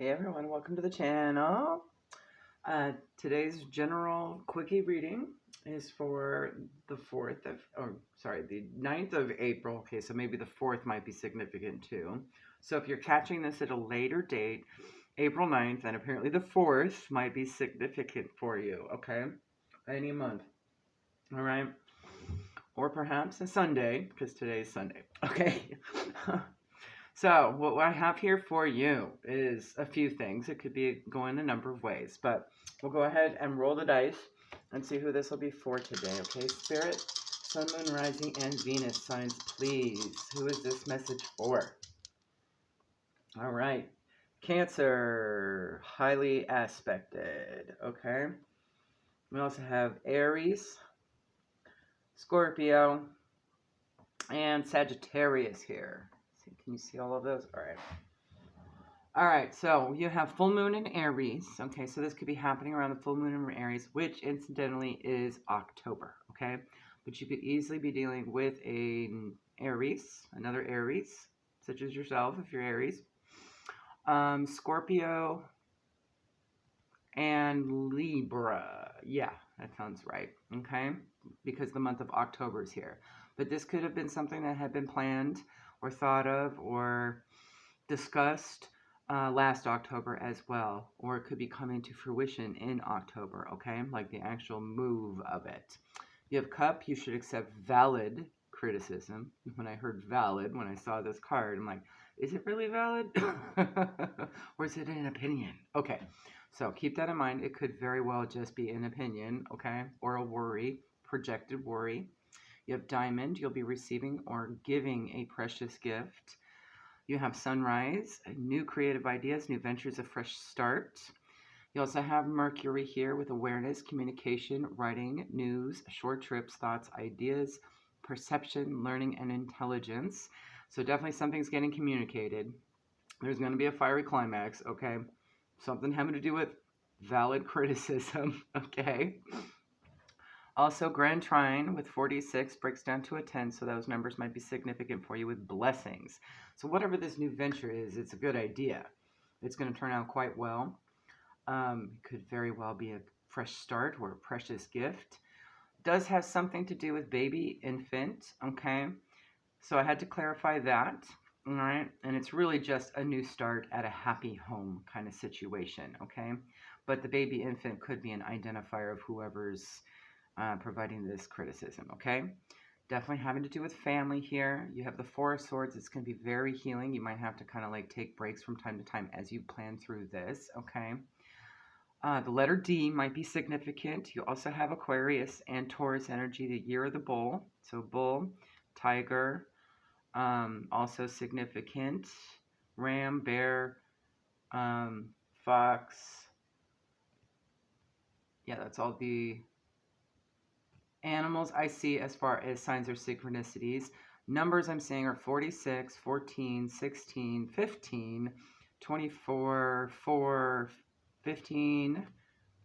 Hey everyone, welcome to the channel. Today's general quickie reading is for the 9th of April. Okay, so maybe the 4th might be significant too. So if you're catching this at a later date, April 9th, and apparently the 4th might be significant for you, okay? Any month, all right? Or perhaps a Sunday, because today is Sunday, okay? So what I have here for you is a few things. It could be going a number of ways, but we'll go ahead and roll the dice and see who this will be for today, okay? Spirit, Sun, Moon, Rising, and Venus signs, please. Who is this message for? All right. Cancer, highly aspected, okay? We also have Aries, Scorpio, and Sagittarius here. Can you see all of those? All right. All right, so you have full moon in Aries. Okay, so this could be happening around the full moon in Aries, which incidentally is October. Okay, but you could easily be dealing with an Aries, another Aries, such as yourself if you're Aries, Scorpio, and Libra. Yeah, that sounds right. Okay, because the month of October is here. But this could have been something that had been planned or thought of or discussed last October as well, or it could be coming to fruition in October, okay? Like the actual move of it. You have Cup, you should accept valid criticism. When I heard valid, when I saw this card, I'm like, is it really valid? Or is it an opinion? Okay, so keep that in mind. It could very well just be an opinion, okay? Or a worry, projected worry. You have Diamond, you'll be receiving or giving a precious gift. You have Sunrise, new creative ideas, new ventures, a fresh start. You also have Mercury here with awareness, communication, writing, news, short trips, thoughts, ideas, perception, learning, and intelligence. So definitely something's getting communicated. There's going to be a fiery climax, okay? Something having to do with valid criticism, okay? Also, Grand Trine with 46 breaks down to a 10, so those numbers might be significant for you with blessings. So whatever this new venture is, it's a good idea. It's going to turn out quite well. Could very well be a fresh start or a precious gift. Does have something to do with baby, infant, okay? So I had to clarify that, all right? And it's really just a new start at a happy home kind of situation, okay? But the baby infant could be an identifier of whoever's providing this criticism, okay? Definitely having to do with family here. You have the Four of Swords. It's going to be very healing. You might have to kind of like take breaks from time to time as you plan through this, okay? The letter D might be significant. You also have Aquarius and Taurus energy, the year of the bull. So bull, tiger, also significant. Ram, bear, fox. Yeah, that's all the animals I see as far as signs or synchronicities. Numbers I'm seeing are 46, 14, 16, 15, 24, 4, 15,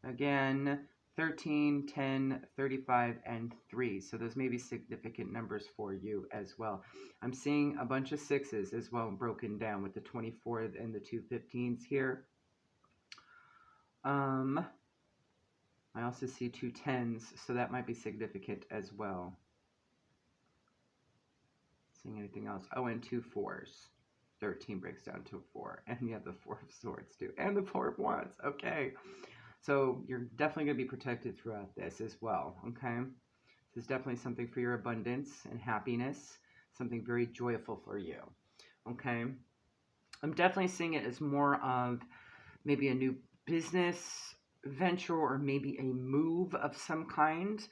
again, 13, 10, 35, and 3. So those may be significant numbers for you as well. I'm seeing a bunch of 6s as well broken down with the 24 and the 2 15s here. I also see 2 10s, so that might be significant as well. Seeing anything else? Oh, and 2 4s. 13 breaks down to a 4. And you have the 4 of Swords too. And the 4 of Wands. Okay. So you're definitely going to be protected throughout this as well. Okay. This is definitely something for your abundance and happiness. Something very joyful for you. Okay. I'm definitely seeing it as more of maybe a new business venture or maybe a move of some kind.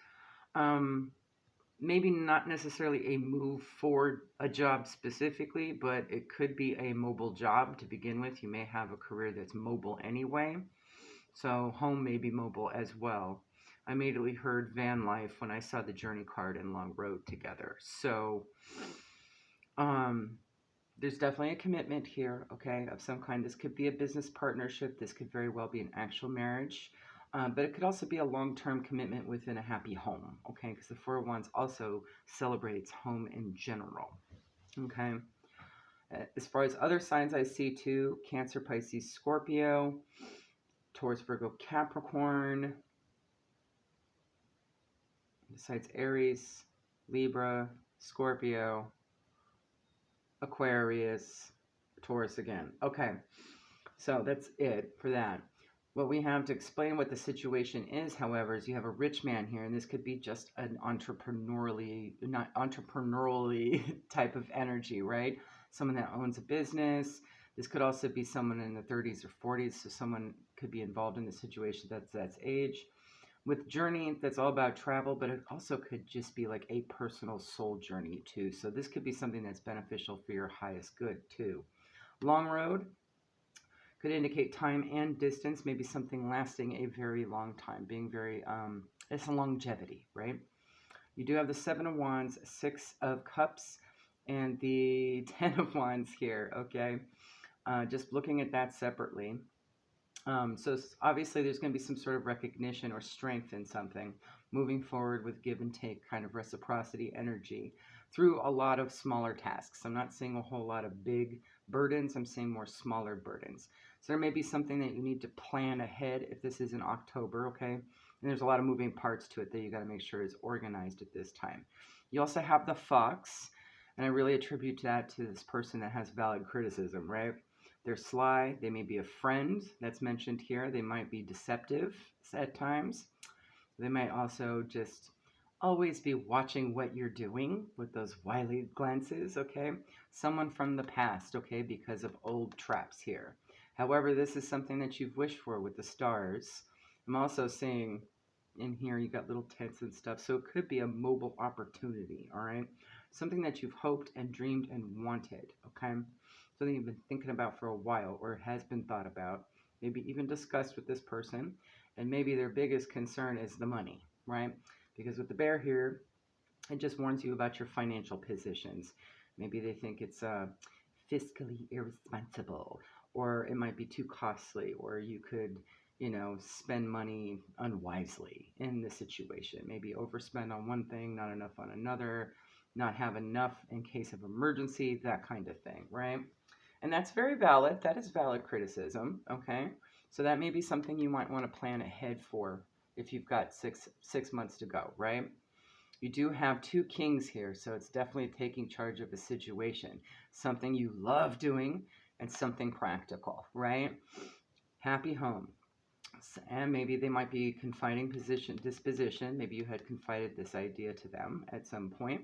Maybe not necessarily a move for a job specifically, but it could be a mobile job to begin with. You may have a career that's mobile anyway, so home may be mobile as well. I immediately heard van life when I saw the journey card and long road together. So there's definitely a commitment here, okay, of some kind. This could be a business partnership. This could very well be an actual marriage. But it could also be a long-term commitment within a happy home, okay? Because the Four of Wands also celebrates home in general, okay? As far as other signs I see too, Cancer, Pisces, Scorpio, Taurus, Virgo, Capricorn, besides Aries, Libra, Scorpio, Aquarius, Taurus again. Okay, so that's it for that. What we have to explain what the situation is, however, is you have a rich man here, and this could be just an not entrepreneurially type of energy, right? Someone that owns a business. This could also be someone in the 30s or 40s, so someone could be involved in the situation that's age. With journey, that's all about travel, but it also could just be like a personal soul journey too. So this could be something that's beneficial for your highest good too. Long road could indicate time and distance, maybe something lasting a very long time, being very, it's a longevity, right? You do have the Seven of Wands, Six of Cups, and the Ten of Wands here, okay? Just looking at that separately. So obviously there's going to be some sort of recognition or strength in something, moving forward with give and take kind of reciprocity energy through a lot of smaller tasks. I'm not seeing a whole lot of big burdens. I'm seeing more smaller burdens. So there may be something that you need to plan ahead if this is in October, okay? And there's a lot of moving parts to it that you got to make sure is organized at this time. You also have the Fox, and I really attribute that to this person that has valid criticism, right? They're sly. They may be a friend that's mentioned here. They might be deceptive at times. They might also just always be watching what you're doing with those wily glances, okay? Someone from the past, okay, because of old traps here. However, this is something that you've wished for with the stars. I'm also seeing in here you got little tents and stuff, so it could be a mobile opportunity, all right? Something that you've hoped and dreamed and wanted, okay? Something you've been thinking about for a while or has been thought about, maybe even discussed with this person, and maybe their biggest concern is the money, right? Because with the bear here, it just warns you about your financial positions. Maybe they think it's fiscally irresponsible, or it might be too costly, or you could, spend money unwisely in this situation. Maybe overspend on one thing, not enough on another, not have enough in case of emergency, that kind of thing, right? And that's very valid. That is valid criticism, okay? So that may be something you might want to plan ahead for if you've got six months to go, right? You do have two kings here, so it's definitely taking charge of a situation, something you love doing and something practical, right? Happy home. And maybe they might be confiding disposition. Maybe you had confided this idea to them at some point,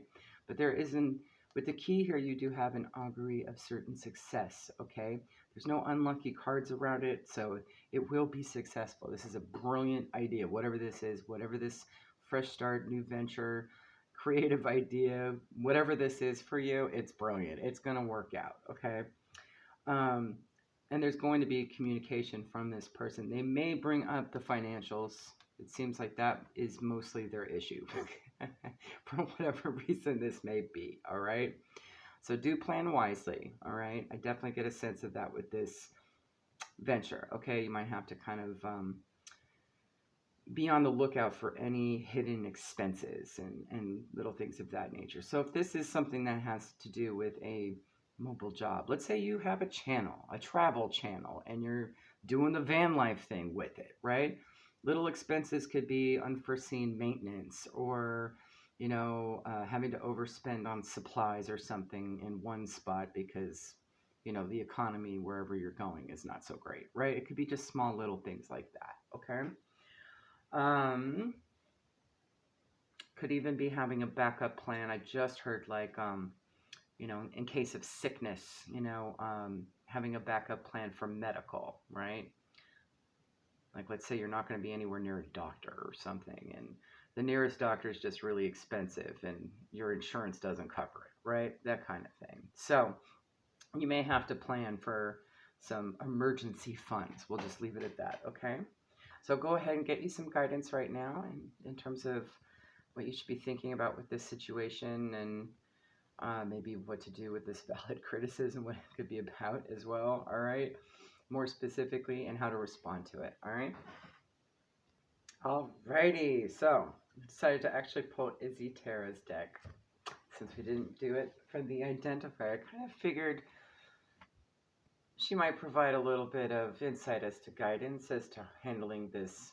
but there isn't. With the key here, you do have an augury of certain success, okay? There's no unlucky cards around it, so it will be successful. This is a brilliant idea, whatever this is, whatever this fresh start, new venture, creative idea, whatever this is for you, it's brilliant. It's going to work out, okay? And there's going to be communication from this person. They may bring up the financials. It seems like that is mostly their issue for whatever reason this may be, all right? So do plan wisely, all right? I definitely get a sense of that with this venture, okay? You might have to kind of be on the lookout for any hidden expenses and little things of that nature. So if this is something that has to do with a mobile job, let's say you have a channel, a travel channel, and you're doing the van life thing with it, right? Little expenses could be unforeseen maintenance or, having to overspend on supplies or something in one spot because, the economy wherever you're going is not so great, right? It could be just small little things like that, okay? Could even be having a backup plan. I just heard in case of sickness, having a backup plan for medical, right? Like, let's say you're not going to be anywhere near a doctor or something, and the nearest doctor is just really expensive, and your insurance doesn't cover it, right? That kind of thing. So you may have to plan for some emergency funds. We'll just leave it at that, okay? So go ahead and get you some guidance right now in terms of what you should be thinking about with this situation and maybe what to do with this valid criticism, what it could be about as well, all right? More specifically, and how to respond to it, all right? Alrighty, so I decided to actually pull Izzy Tara's deck since we didn't do it for the identifier. I kind of figured She might provide a little bit of insight as to guidance as to handling this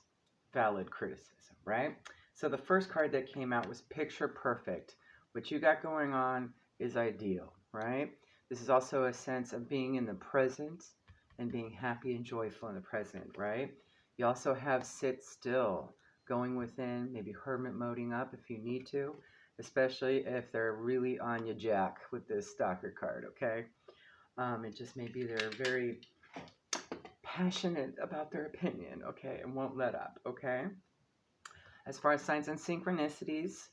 valid criticism, right? So the first card that came out was Picture Perfect. What you got going on is ideal, right? This is also a sense of being in the present and being happy and joyful in the present, right? You also have Sit Still, going within, maybe hermit moding up if you need to, especially if they're really on your jack with this stalker card, okay? It just may be they're very passionate about their opinion, okay, and won't let up, okay? As far as signs and synchronicities,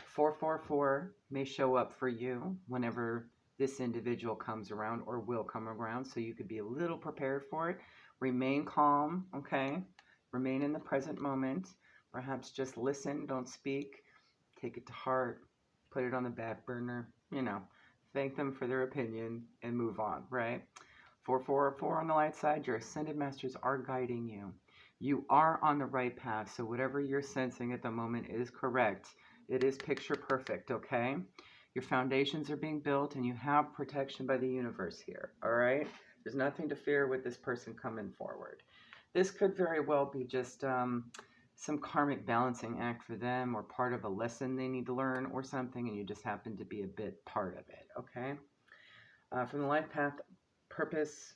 444 may show up for you whenever this individual comes around or will come around, so you could be a little prepared for it. Remain calm, okay? Remain in the present moment. Perhaps just listen, don't speak. Take it to heart, put it on the back burner, thank them for their opinion and move on, right? 444 on the light side, your ascended masters are guiding you. You are on the right path, so whatever you're sensing at the moment is correct. It is picture perfect, okay? Your foundations are being built and you have protection by the universe here, all right? There's nothing to fear with this person coming forward. This could very well be just some karmic balancing act for them or part of a lesson they need to learn or something, and you just happen to be a bit part of it, okay? From the Life Path Purpose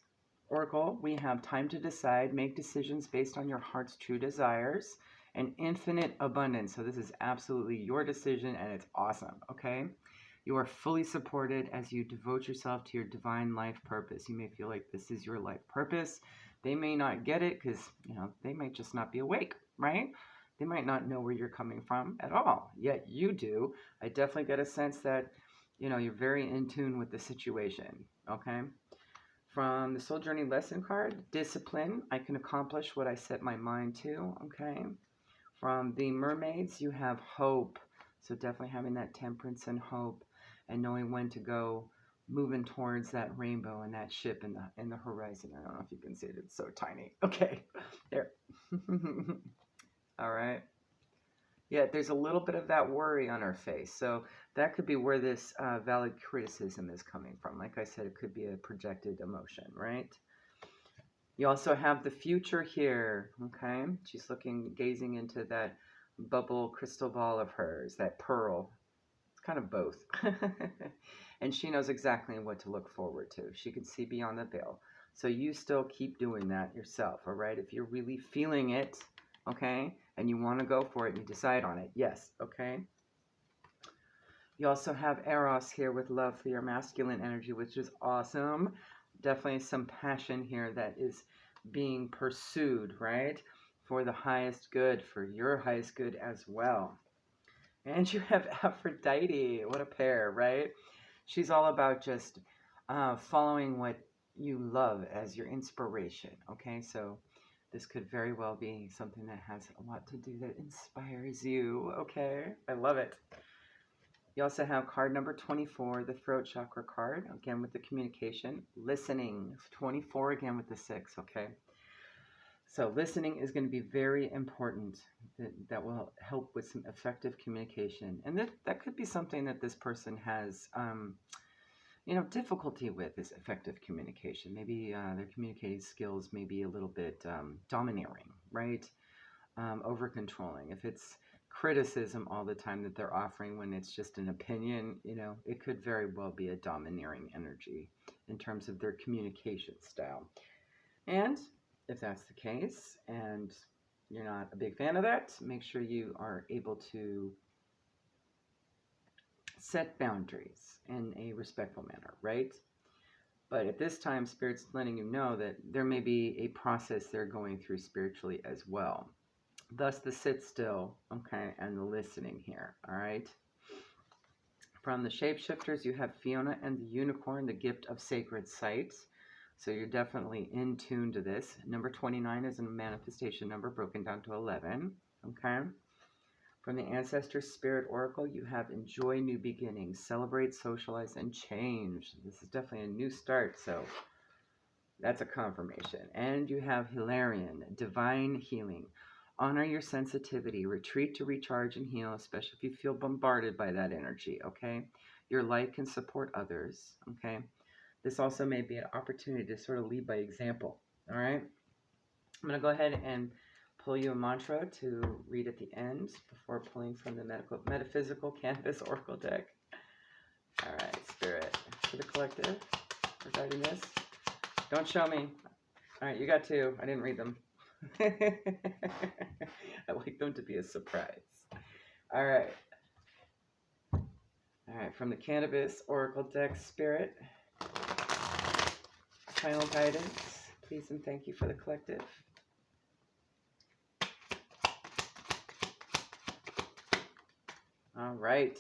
Oracle, we have time to decide, make decisions based on your heart's true desires, and infinite abundance. So this is absolutely your decision, and it's awesome, okay? You are fully supported as you devote yourself to your divine life purpose. You may feel like this is your life purpose. They may not get it because, they might just not be awake, right? They might not know where you're coming from at all, yet you do. I definitely get a sense that, you're very in tune with the situation, okay? From the Soul Journey Lesson card, Discipline, I can accomplish what I set my mind to, okay? From the Mermaids, you have Hope. So definitely having that temperance and hope and knowing when to go, moving towards that rainbow and that ship in the horizon. I don't know if you can see it. It's so tiny. Okay, there. All right. Yeah, there's a little bit of that worry on her face. So that could be where this valid criticism is coming from. Like I said, it could be a projected emotion, right? You also have the future here, okay? She's gazing into that bubble crystal ball of hers, that pearl. It's kind of both. And she knows exactly what to look forward to. She can see beyond the veil. So you still keep doing that yourself, all right? If you're really feeling it, okay, and you want to go for it and you decide on it, yes, okay? You also have Eros here with love for your masculine energy, which is awesome. Definitely some passion here that is being pursued, right? For the highest good, for your highest good as well. And you have Aphrodite. What a pair, right? She's all about just following what you love as your inspiration, okay? So this could very well be something that has a lot to do that inspires you, okay? I love it. You also have card number 24, the throat chakra card, again with the communication. Listening, 24 again with the 6, okay? So listening is going to be very important. That will help with some effective communication. And that could be something that this person has, difficulty with, is effective communication. Maybe their communicating skills may be a little bit domineering, right? Over-controlling. If it's criticism all the time that they're offering when it's just an opinion, it could very well be a domineering energy in terms of their communication style. And if that's the case and you're not a big fan of that, make sure you are able to set boundaries in a respectful manner, right? But at this time, Spirit's letting you know that there may be a process they're going through spiritually as well. Thus the sit still, okay, and the listening here, all right? From the shapeshifters, you have Fiona and the unicorn, the gift of sacred sight. So you're definitely in tune to this. Number 29 is a manifestation number broken down to 11, okay? From the Ancestor Spirit Oracle, you have enjoy new beginnings, celebrate, socialize, and change. This is definitely a new start, so that's a confirmation. And you have Hilarion, divine healing. Honor your sensitivity, retreat to recharge and heal, especially if you feel bombarded by that energy, okay? Your light can support others, okay? This also may be an opportunity to sort of lead by example. All right. I'm going to go ahead and pull you a mantra to read at the end before pulling from the metaphysical canvas oracle deck. All right, Spirit, for the collective regarding this. Don't show me. All right, you got two. I didn't read them. I like them to be a surprise. All right. All right, from the Cannabis Oracle deck, Spirit, final guidance, please and thank you for the collective. All right,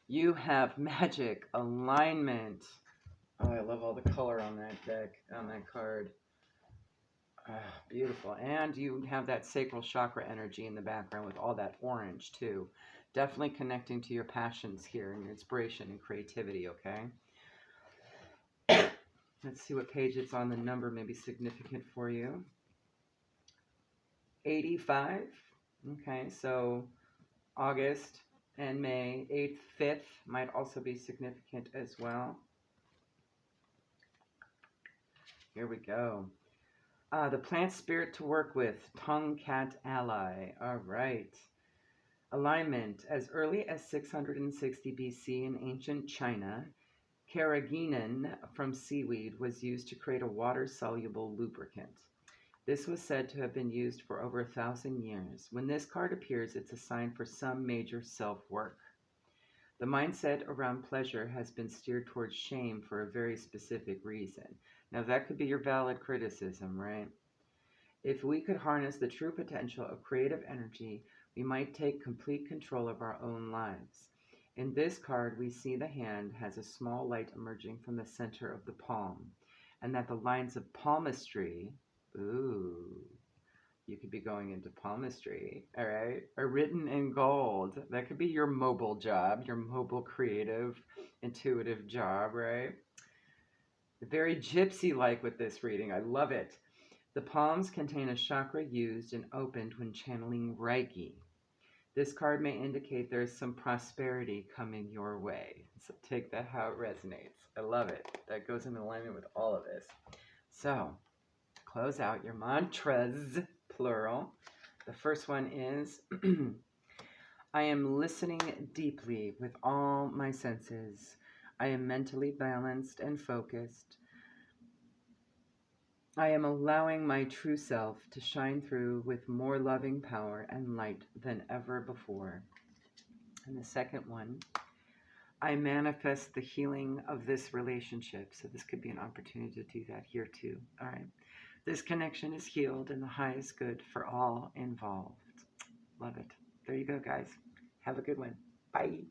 you have magic, alignment. Oh, I love all the color on that deck, on that card. Beautiful. And you have that sacral chakra energy in the background with all that orange too. Definitely connecting to your passions here and your inspiration and creativity, okay? Let's see what page it's on. The number may be significant for you. 85. Okay, so August and May. 8th, 5th might also be significant as well. Here we go. The plant spirit to work with, tongue cat ally. All right. Alignment. As early as 660 BC in ancient China, carrageenan from seaweed was used to create a water-soluble lubricant. This was said to have been used for over 1,000 years. When this card appears, it's a sign for some major self-work. The mindset around pleasure has been steered towards shame for a very specific reason. Now, that could be your valid criticism, right? If we could harness the true potential of creative energy, we might take complete control of our own lives. In this card, we see the hand has a small light emerging from the center of the palm, and that the lines of palmistry, ooh, you could be going into palmistry, all right, are written in gold. That could be your mobile job, your mobile, creative, intuitive job, right? Very gypsy-like with this reading. I love it. The palms contain a chakra used and opened when channeling Reiki. This card may indicate there's some prosperity coming your way. So take that how it resonates. I love it. That goes in alignment with all of this. So, close out your mantras, plural. The first one is, I am listening deeply with all my senses. I am mentally balanced and focused. I am allowing my true self to shine through with more loving power and light than ever before. And the second one, I manifest the healing of this relationship. So this could be an opportunity to do that here too. All right. This connection is healed and the highest good for all involved. Love it. There you go, guys. Have a good one. Bye.